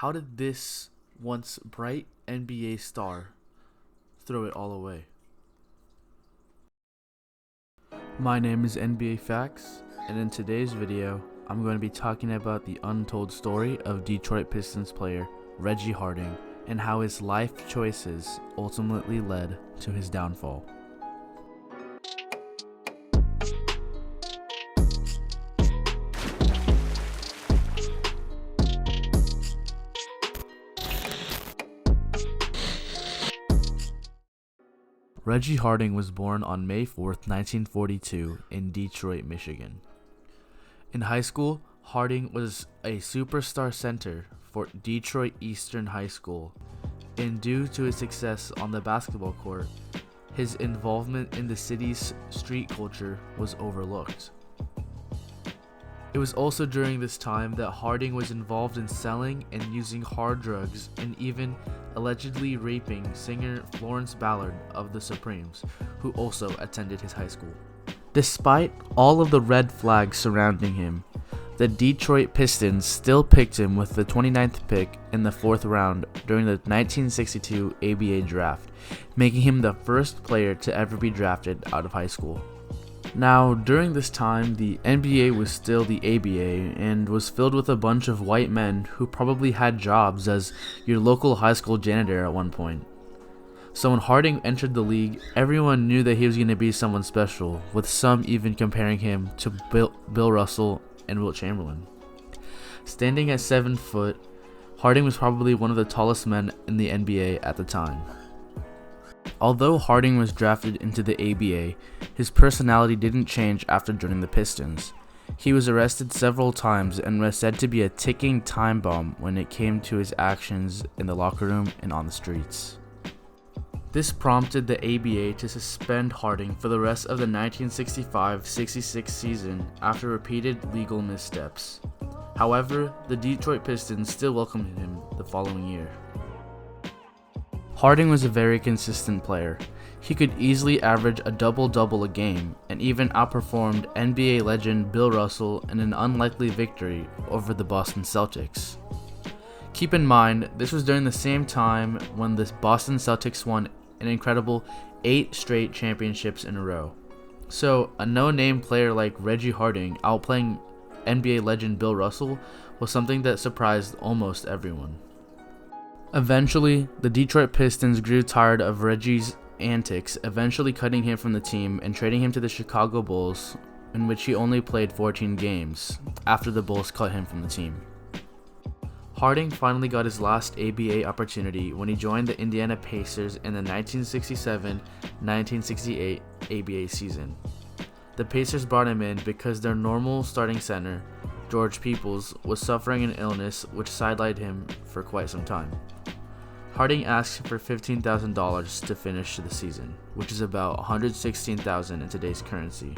How did this once bright NBA star throw it all away? My name is NBA Facts, and in today's video, I'm going to be talking about the untold story of Detroit Pistons player Reggie Harding and how his life choices ultimately led to his downfall. Reggie Harding was born on May 4th, 1942 in Detroit, Michigan. In high school, Harding was a superstar center for Detroit Eastern High School, and due to his success on the basketball court, his involvement in the city's street culture was overlooked. It was also during this time that Harding was involved in selling and using hard drugs and even allegedly raping singer Florence Ballard of the Supremes, who also attended his high school. Despite all of the red flags surrounding him, the Detroit Pistons still picked him with the 29th pick in the 4th round during the 1962 ABA draft, making him the first player to ever be drafted out of high school. Now, during this time, the NBA was still the ABA and was filled with a bunch of white men who probably had jobs as your local high school janitor at one point. So when Harding entered the league, everyone knew that he was going to be someone special, with some even comparing him to Bill Russell and Wilt Chamberlain. Standing at 7 foot, Harding was probably one of the tallest men in the NBA at the time. Although Harding was drafted into the ABA, his personality didn't change after joining the Pistons. He was arrested several times and was said to be a ticking time bomb when it came to his actions in the locker room and on the streets. This prompted the ABA to suspend Harding for the rest of the 1965-66 season after repeated legal missteps. However, the Detroit Pistons still welcomed him the following year. Harding was a very consistent player. He could easily average a double-double a game and even outperformed NBA legend Bill Russell in an unlikely victory over the Boston Celtics. Keep in mind, this was during the same time when the Boston Celtics won an incredible 8 straight championships in a row. So, a no-name player like Reggie Harding outplaying NBA legend Bill Russell was something that surprised almost everyone. Eventually, the Detroit Pistons grew tired of Reggie's antics, eventually cutting him from the team and trading him to the Chicago Bulls, in which he only played 14 games, after the Bulls cut him from the team. Harding finally got his last ABA opportunity when he joined the Indiana Pacers in the 1967-1968 ABA season. The Pacers brought him in because their normal starting center, George Peoples, was suffering an illness which sidelined him for quite some time. Harding asked for $15,000 to finish the season, which is about $116,000 in today's currency.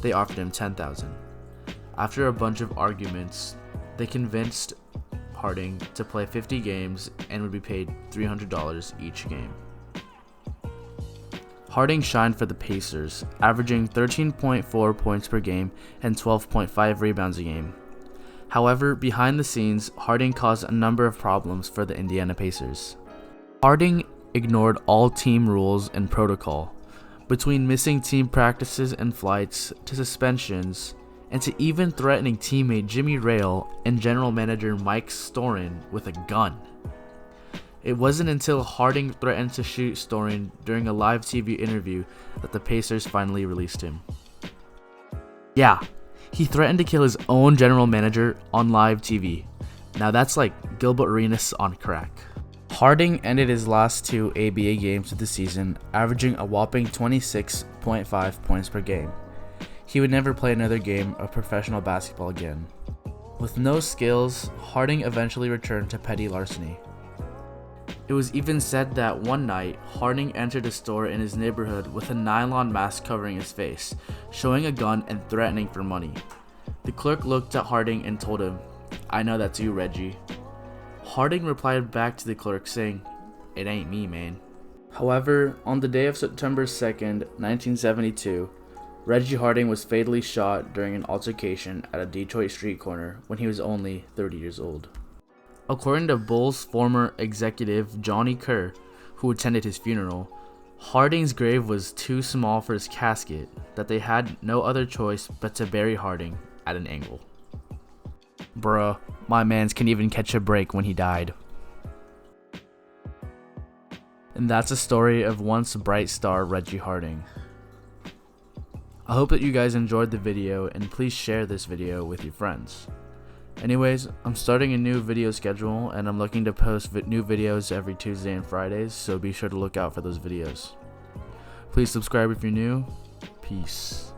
They offered him $10,000. After a bunch of arguments, they convinced Harding to play 50 games and would be paid $300 each game. Harding shined for the Pacers, averaging 13.4 points per game and 12.5 rebounds a game. However, behind the scenes, Harding caused a number of problems for the Indiana Pacers. Harding ignored all team rules and protocol, between missing team practices and flights to suspensions, and to even threatening teammate Jimmy Rail and general manager Mike Storin with a gun. It wasn't until Harding threatened to shoot Storin during a live TV interview that the Pacers finally released him. Yeah, he threatened to kill his own general manager on live TV. Now that's like Gilbert Arenas on crack. Harding ended his last 2 ABA games of the season, averaging a whopping 26.5 points per game. He would never play another game of professional basketball again. With no skills, Harding eventually returned to petty larceny. It was even said that one night, Harding entered a store in his neighborhood with a nylon mask covering his face, showing a gun and threatening for money. The clerk looked at Harding and told him, "I know that's you, Reggie." Harding replied back to the clerk saying, "It ain't me, man." However, on the day of September 2nd, 1972, Reggie Harding was fatally shot during an altercation at a Detroit street corner when he was only 30 years old. According to Bulls' former executive Johnny Kerr, who attended his funeral, Harding's grave was too small for his casket, that they had no other choice but to bury Harding at an angle. Bruh, my mans couldn't even catch a break when he died. And that's a story of once bright star Reggie Harding. I hope that you guys enjoyed the video, and please share this video with your friends. Anyways, I'm starting a new video schedule, and I'm looking to post new videos every Tuesday and Fridays, so be sure to look out for those videos. Please subscribe if you're new. Peace.